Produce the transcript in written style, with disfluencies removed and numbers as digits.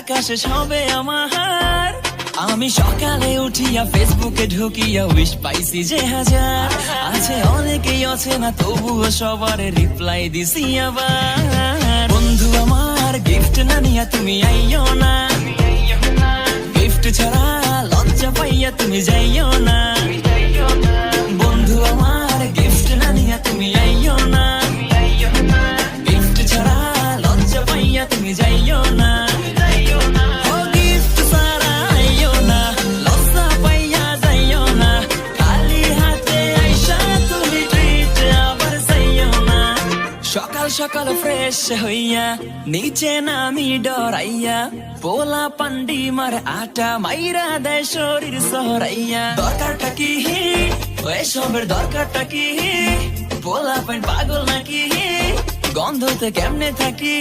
টাকা শেষ হবে আমার। আমি সকালে উঠিয়া ফেসবুকে ঢুকিয়া উইশ পাইছি যে হাজার। আছে অনেকেই আছে না তবুও সবার রিপ্লাই দিছি আবার। বন্ধু আমার গিফট না নিয়া তুমি আইও না, গিফট ছাড়া লজ্জা পাইয়া তুমি যাইও না। বন্ধু আমার গিফট না নিয়া তুমি আইও না, গিফট ছাড়া লজ্জা পাইয়া তুমি যাইও না। ও গিফট ছাড়া আইও না, লজ্জা পাইয়া যাইও না। খালি হাতে আইসা তুমি ট্রিট আবার যাইও না। সকাল সকাল ফ্রেশ হইয়া নিচে নামি ডরাইয়া, পোলা পান্ডি মার আটা মাইরা দেয় শরীর সহরাইয়া। দরকারটা কি এসবের দরকারটা কি? পোলা পান পাগল নাকি? গন্ধতে কেমনে থাকি?